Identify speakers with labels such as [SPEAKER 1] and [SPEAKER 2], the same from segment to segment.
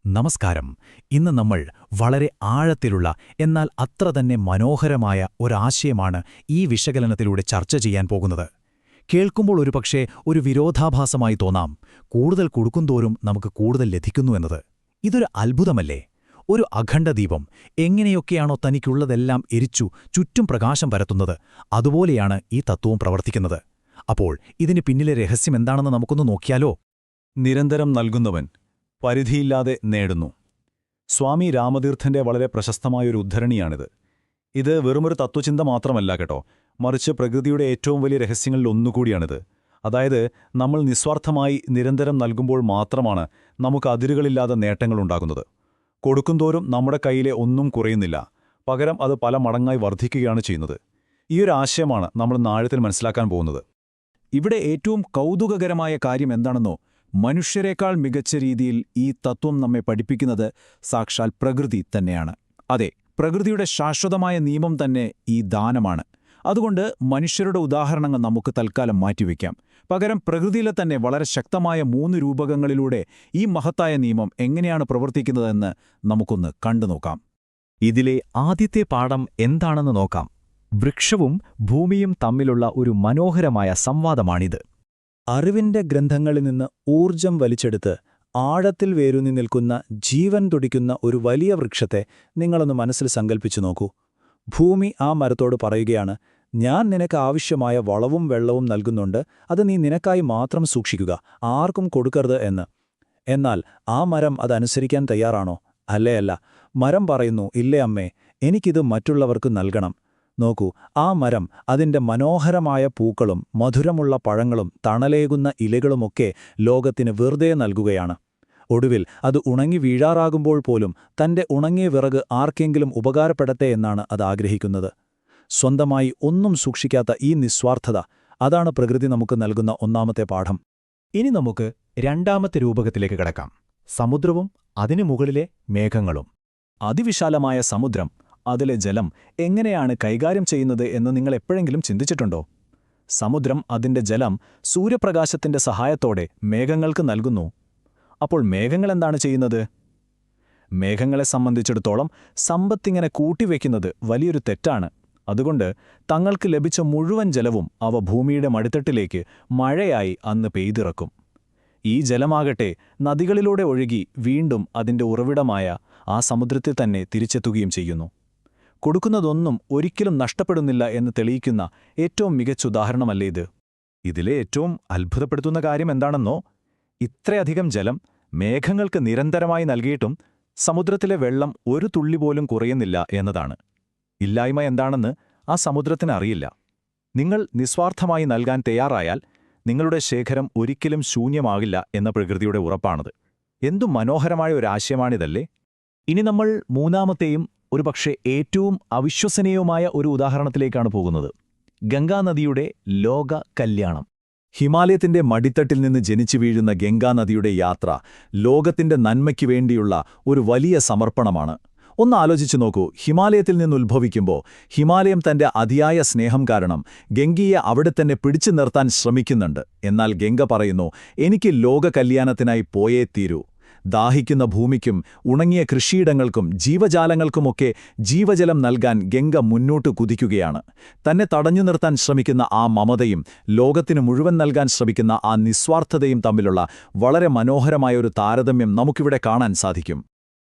[SPEAKER 1] നമസ്കാരം. ഇന്ന് നമ്മൾ വളരെ ആഴത്തിലുള്ള എന്നാൽ അത്ര തന്നെ മനോഹരമായ ഒരാശയമാണ് ഈ വിശകലനത്തിലൂടെ ചർച്ച ചെയ്യാൻ പോകുന്നത്. കേൾക്കുമ്പോൾ ഒരുപക്ഷേ ഒരു വിരോധാഭാസമായി തോന്നാം, കൂടുതൽ കൊടുക്കുന്തോറും നമുക്ക് കൂടുതൽ ലഭിക്കുന്നു എന്നത്. ഇതൊരു അത്ഭുതമല്ലേ? ഒരു അഖണ്ഡദീപം എങ്ങനെയൊക്കെയാണോ തനിക്കുള്ളതെല്ലാം എരിച്ചു ചുറ്റും പ്രകാശം പരത്തുന്നത്, അതുപോലെയാണ് ഈ തത്വവും പ്രവർത്തിക്കുന്നത്. അപ്പോൾ ഇതിന് പിന്നിലെ രഹസ്യമെന്താണെന്ന് നമുക്കൊന്ന് നോക്കിയാലോ?
[SPEAKER 2] നിരന്തരം നൽകുന്നവൻ പരിധിയില്ലാതെ നേടുന്നു. സ്വാമി രാമതീർത്ഥന്റെ വളരെ പ്രശസ്തമായൊരു ഉദ്ധരണിയാണിത്. ഇത് വെറുമൊരു തത്വചിന്ത മാത്രമല്ല കേട്ടോ, മറിച്ച് പ്രകൃതിയുടെ ഏറ്റവും വലിയ രഹസ്യങ്ങളിൽ ഒന്നുകൂടിയാണിത്. അതായത്, നമ്മൾ നിസ്വാർത്ഥമായി നിരന്തരം നൽകുമ്പോൾ മാത്രമാണ് നമുക്ക് അതിരുകളില്ലാതെ നേട്ടങ്ങളുണ്ടാകുന്നത്. കൊടുക്കുന്തോറും നമ്മുടെ കയ്യിലെ ഒന്നും കുറയുന്നില്ല, പകരം അത് പല മടങ്ങായി വർദ്ധിക്കുകയാണ് ചെയ്യുന്നത്. ഈയൊരു ആശയമാണ് നമ്മൾ ആഴത്തിൽ മനസ്സിലാക്കാൻ പോകുന്നത്.
[SPEAKER 3] ഇവിടെ ഏറ്റവും കൗതുകകരമായ കാര്യം എന്താണെന്നോ, മനുഷ്യരെക്കാൾ മികച്ച രീതിയിൽ ഈ തത്വം നമ്മെ പഠിപ്പിക്കുന്നത് സാക്ഷാൽ പ്രകൃതി തന്നെയാണ്. അതെ, പ്രകൃതിയുടെ ശാശ്വതമായ നിയമം തന്നെ ഈ ദാനമാണ്. അതുകൊണ്ട് മനുഷ്യരുടെ ഉദാഹരണങ്ങൾ നമുക്ക് തൽക്കാലം മാറ്റിവെക്കാം. പകരം പ്രകൃതിയിലെ തന്നെ വളരെ ശക്തമായ 3 രൂപകങ്ങളിലൂടെ ഈ മഹത്തായ നിയമം എങ്ങനെയാണ് പ്രവർത്തിക്കുന്നതെന്ന് നമുക്കൊന്ന് കണ്ടുനോക്കാം.
[SPEAKER 1] ഇതിലെ ആദ്യത്തെ പാഠം എന്താണെന്ന് നോക്കാം. വൃക്ഷവും ഭൂമിയും തമ്മിലുള്ള ഒരു മനോഹരമായ സംവാദമാണിത്.
[SPEAKER 4] അറിവിന്റെ ഗ്രന്ഥങ്ങളിൽ നിന്ന് ഊർജം വലിച്ചെടുത്ത് ആഴത്തിൽ വേരൂന്നി നിൽക്കുന്ന ജീവൻ തുടിക്കുന്ന ഒരു വലിയ വൃക്ഷത്തെ നിങ്ങളൊന്ന് മനസ്സിൽ സങ്കൽപ്പിച്ചു നോക്കൂ. ഭൂമി ആ മരത്തോട് പറയുകയാണ്, ഞാൻ നിനക്ക് ആവശ്യമായ വളവും വെള്ളവും നൽകുന്നുണ്ട്, അത് നീ നിനക്കായി മാത്രം സൂക്ഷിക്കുക, ആർക്കും കൊടുക്കരുത് എന്ന്. എന്നാൽ ആ മരം അതനുസരിക്കാൻ തയ്യാറാണോ? അല്ലേയല്ല. മരം പറയുന്നു, ഇല്ലേ അമ്മേ, എനിക്കിത് മറ്റുള്ളവർക്ക് നൽകണം. നോക്കൂ, ആ മരം അതിൻ്റെ മനോഹരമായ പൂക്കളും മധുരമുള്ള പഴങ്ങളും തണലേകുന്ന ഇലകളുമൊക്കെ ലോകത്തിന് വെറുതെ നൽകുകയാണ്. ഒടുവിൽ അത് ഉണങ്ങി വീഴാറാകുമ്പോൾ പോലും തൻ്റെ ഉണങ്ങിയ വിറക് ആർക്കെങ്കിലും ഉപകാരപ്പെടട്ടെ എന്നാണ് അത് ആഗ്രഹിക്കുന്നത്. സ്വന്തമായി ഒന്നും സൂക്ഷിക്കാത്ത ഈ നിസ്വാർത്ഥത, അതാണ് പ്രകൃതി നമുക്ക് നൽകുന്ന ഒന്നാമത്തെ പാഠം.
[SPEAKER 1] ഇനി നമുക്ക് രണ്ടാമത്തെ രൂപകത്തിലേക്ക് കടക്കാം. സമുദ്രവും അതിനു മുകളിലെ മേഘങ്ങളും.
[SPEAKER 3] അതിവിശാലമായ സമുദ്രം, അതിലെ ജലം എങ്ങനെയാണ് കൈകാര്യം ചെയ്യുന്നത് എന്ന് നിങ്ങൾ എപ്പോഴെങ്കിലും ചിന്തിച്ചിട്ടുണ്ടോ? സമുദ്രം അതിൻ്റെ ജലം സൂര്യപ്രകാശത്തിന്റെ സഹായത്തോടെ മേഘങ്ങൾക്ക് നൽകുന്നു. അപ്പോൾ മേഘങ്ങളെന്താണ് ചെയ്യുന്നത്? മേഘങ്ങളെ സംബന്ധിച്ചിടത്തോളം സമ്പത്തിങ്ങനെ കൂട്ടിവെക്കുന്നത് വലിയൊരു തെറ്റാണ്. അതുകൊണ്ട് തങ്ങൾക്ക് ലഭിച്ച മുഴുവൻ ജലവും അവ ഭൂമിയുടെ മടിത്തട്ടിലേക്ക് മഴയായി അന്ന് പെയ്തിറക്കും. ഈ ജലമാകട്ടെ നദികളിലൂടെ ഒഴുകി വീണ്ടും അതിൻ്റെ ഉറവിടമായ ആ സമുദ്രത്തിൽ തന്നെ തിരിച്ചെത്തുകയും ചെയ്യുന്നു. കൊടുക്കുന്നതൊന്നും ഒരിക്കലും നഷ്ടപ്പെടുന്നില്ല എന്ന് തെളിയിക്കുന്ന ഏറ്റവും മികച്ച ഉദാഹരണമല്ലേ ഇത്?
[SPEAKER 2] ഇതിലെ ഏറ്റവും അത്ഭുതപ്പെടുത്തുന്ന കാര്യം എന്താണെന്നോ, ഇത്രയധികം ജലം മേഘങ്ങൾക്ക് നിരന്തരമായി നൽകിയിട്ടും സമുദ്രത്തിലെ വെള്ളം ഒരു തുള്ളി പോലും കുറയുന്നില്ല എന്നതാണ്. ഇല്ലായ്മ എന്താണെന്ന് ആ സമുദ്രത്തിന് അറിയില്ല. നിങ്ങൾ നിസ്വാർത്ഥമായി നൽകാൻ തയ്യാറായാൽ നിങ്ങളുടെ ശേഖരം ഒരിക്കലും ശൂന്യമാകില്ല എന്ന പ്രകൃതിയുടെ ഉറപ്പാണത്. എന്തു മനോഹരമായ ഒരു ആശയമാണിതല്ലേ?
[SPEAKER 1] ഇനി നമ്മൾ മൂന്നാമത്തെയും ഒരുപക്ഷെ ഏറ്റവും അവിശ്വസനീയവുമായ ഒരു ഉദാഹരണത്തിലേക്കാണ് പോകുന്നത്. ഗംഗാനദിയുടെ ലോക കല്യാണം.
[SPEAKER 2] ഹിമാലയത്തിന്റെ മടിത്തട്ടിൽ നിന്ന് ജനിച്ചു വീഴുന്ന ഗംഗാനദിയുടെ യാത്ര ലോകത്തിന്റെ നന്മയ്ക്കു വേണ്ടിയുള്ള ഒരു വലിയ സമർപ്പണമാണ്. ഒന്ന് ആലോചിച്ചു നോക്കൂ, ഹിമാലയത്തിൽ നിന്നുദ്ഭവിക്കുമ്പോൾ ഹിമാലയം തന്റെ അതിയായ സ്നേഹം കാരണം ഗംഗയെ അവിടെ തന്നെ പിടിച്ചു നിർത്താൻ ശ്രമിക്കുന്നുണ്ട്. എന്നാൽ ഗംഗ പറയുന്നു, എനിക്ക് ലോക കല്യാണത്തിനായി പോയേ തീരൂ. ദാഹിക്കുന്ന ഭൂമിക്കും ഉണങ്ങിയ കൃഷിയിടങ്ങൾക്കും ജീവജാലങ്ങൾക്കുമൊക്കെ ജീവജലം നൽകാൻ ഗംഗ മുന്നോട്ട് കുതിക്കുകയാണ്. തന്നെ തടഞ്ഞു നിർത്താൻ ശ്രമിക്കുന്ന ആ മമതയും ലോകത്തിനു മുഴുവൻ നൽകാൻ ശ്രമിക്കുന്ന ആ നിസ്വാർത്ഥതയും തമ്മിലുള്ള വളരെ മനോഹരമായ ഒരു താരതമ്യം നമുക്കിവിടെ കാണാൻ സാധിക്കും.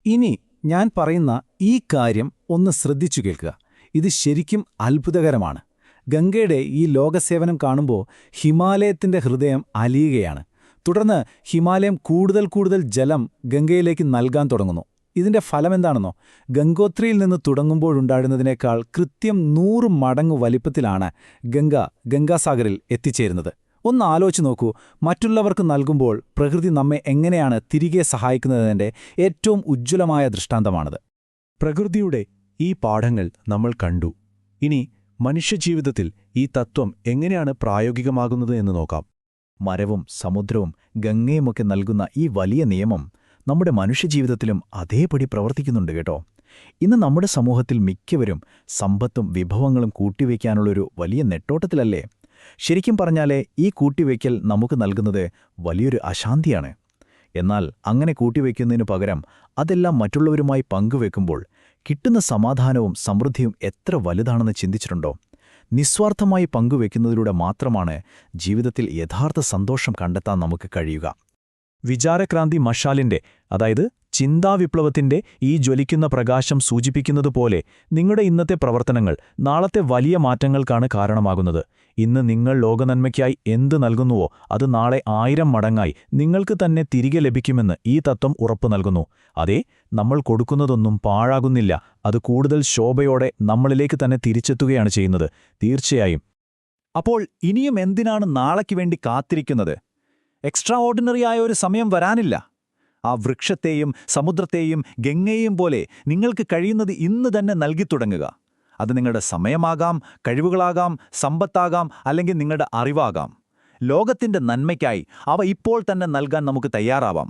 [SPEAKER 4] ഇനി ഞാൻ പറയുന്ന ഈ കാര്യം ഒന്ന് ശ്രദ്ധിച്ചു കേൾക്കുക. ഇത് ശരിക്കും അത്ഭുതകരമാണ്. ഗംഗയുടെ ഈ ലോകസേവനം കാണുമ്പോൾ ഹിമാലയത്തിന്റെ ഹൃദയം അലിയുകയാണ്. തുടർന്ന് ഹിമാലയം കൂടുതൽ ജലം ഗംഗയിലേക്ക് നൽകാൻ തുടങ്ങുന്നു. ഇതിന്റെ ഫലമെന്താണെന്നോ, ഗംഗോത്രിയിൽ നിന്ന് തുടങ്ങുമ്പോഴുണ്ടായിരുന്നതിനേക്കാൾ കൃത്യം 100 മടങ്ങ് വലിപ്പത്തിലാണ് ഗംഗാസാഗറിൽ എത്തിച്ചേരുന്നത്. ഒന്ന് ആലോചിച്ച് നോക്കൂ, മറ്റുള്ളവർക്ക് നൽകുമ്പോൾ പ്രകൃതി നമ്മെ എങ്ങനെയാണ് തിരികെ സഹായിക്കുന്നതിന്റെ ഏറ്റവും ഉജ്ജ്വലമായ ദൃഷ്ടാന്തമാണത്.
[SPEAKER 2] പ്രകൃതിയുടെ ഈ പാഠങ്ങൾ നമ്മൾ കണ്ടു. ഇനി മനുഷ്യജീവിതത്തിൽ ഈ തത്വം എങ്ങനെയാണ് പ്രായോഗികമാകുന്നത് എന്ന് നോക്കാം.
[SPEAKER 1] മരവും സമുദ്രവും ഗംഗയുമൊക്കെ നൽകുന്ന ഈ വലിയ നിയമം നമ്മുടെ മനുഷ്യജീവിതത്തിലും അതേപടി പ്രവർത്തിക്കുന്നുണ്ട് കേട്ടോ. ഇന്ന് നമ്മുടെ സമൂഹത്തിൽ മിക്കവരും സമ്പത്തും വിഭവങ്ങളും കൂട്ടിവയ്ക്കാനുള്ളൊരു വലിയ നെട്ടോട്ടത്തിലല്ലേ? ശരിക്കും പറഞ്ഞാലേ ഈ കൂട്ടിവയ്ക്കൽ നമുക്ക് നൽകുന്നത് വലിയൊരു അശാന്തിയാണ്.
[SPEAKER 2] എന്നാൽ അങ്ങനെ കൂട്ടിവെക്കുന്നതിനു പകരം അതെല്ലാം മറ്റുള്ളവരുമായി പങ്കുവെക്കുമ്പോൾ കിട്ടുന്ന സമാധാനവും സമൃദ്ധിയും എത്ര വലുതാണെന്ന് ചിന്തിച്ചിട്ടുണ്ടോ? നിസ്വാർത്ഥമായി പങ്കുവെക്കുന്നതിലൂടെ മാത്രമാണ് ജീവിതത്തിൽ യഥാർത്ഥ സന്തോഷം കണ്ടെത്താൻ നമുക്ക് കഴിയുക.
[SPEAKER 3] വിചാരക്രാന്തി മഷാലിന്റെ, അതായത് ചിന്താവിപ്ലവത്തിന്റെ ഈ ജ്വലിക്കുന്ന പ്രകാശം സൂചിപ്പിക്കുന്നതുപോലെ നിങ്ങളുടെ ഇന്നത്തെ പ്രവർത്തനങ്ങൾ നാളത്തെ വലിയ മാറ്റങ്ങൾക്കാണ് കാരണമാകുന്നത്. ഇന്ന് നിങ്ങൾ ലോകനന്മയ്ക്കായി എന്ത് നൽകുന്നുവോ അത് നാളെ 1000 മടങ്ങായി നിങ്ങൾക്ക് തന്നെ തിരികെ ലഭിക്കുമെന്ന് ഈ തത്വം ഉറപ്പു നൽകുന്നു. അതേ, നമ്മൾ കൊടുക്കുന്നതൊന്നും പാഴാകുന്നില്ല, അത് കൂടുതൽ ശോഭയോടെ നമ്മളിലേക്ക് തന്നെ തിരിച്ചെത്തുകയാണ് ചെയ്യുന്നത്. തീർച്ചയായും.
[SPEAKER 2] അപ്പോൾ ഇനിയും എന്തിനാണ് നാളേക്ക് വേണ്ടി കാത്തിരിക്കുന്നത്? എക്സ്ട്രാ ഓർഡിനറിയായ ഒരു സമയം വരാനില്ല. ആ വൃക്ഷത്തെയും സമുദ്രത്തെയും ഗംഗയെയും പോലെ നിങ്ങൾക്ക് കഴിയുന്നത് ഇന്ന് തന്നെ നൽകിത്തുടങ്ങുക. അത് നിങ്ങളുടെ സമയമാകാം, കഴിവുകളാകാം, സമ്പത്താകാം, അല്ലെങ്കിൽ നിങ്ങളുടെ അറിവാകാം. ലോകത്തിന്റെ നന്മയ്ക്കായി അവ ഇപ്പോൾ തന്നെ നൽകാൻ നമുക്ക് തയ്യാറാവാം.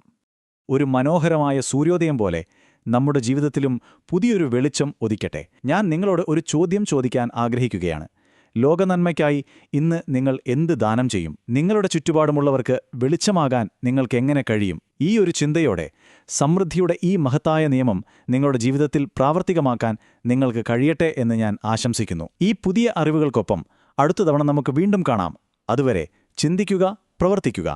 [SPEAKER 3] ഒരു മനോഹരമായ സൂര്യോദയം പോലെ നമ്മുടെ ജീവിതത്തിലും പുതിയൊരു വെളിച്ചം ഉദിക്കട്ടെ. ഞാൻ നിങ്ങളോട് ഒരു ചോദ്യം ചോദിക്കാൻ ആഗ്രഹിക്കുകയാണ്. ലോകനന്മയ്ക്കായി ഇന്ന് നിങ്ങൾ എന്ത് ദാനം ചെയ്യും? നിങ്ങളുടെ ചുറ്റുപാടുമുള്ളവർക്ക് വെളിച്ചമാകാൻ നിങ്ങൾക്കെങ്ങനെ കഴിയും? ഈ ഒരു ചിന്തയോടെ സമൃദ്ധിയുടെ ഈ മഹത്തായ നിയമം നിങ്ങളുടെ ജീവിതത്തിൽ പ്രാവർത്തികമാക്കാൻ നിങ്ങൾക്ക് കഴിയട്ടെ എന്ന് ഞാൻ ആശംസിക്കുന്നു. ഈ പുതിയ അറിവുകൾക്കൊപ്പം അടുത്ത തവണ നമുക്ക് വീണ്ടും കാണാം. അതുവരെ ചിന്തിക്കുക, പ്രവർത്തിക്കുക.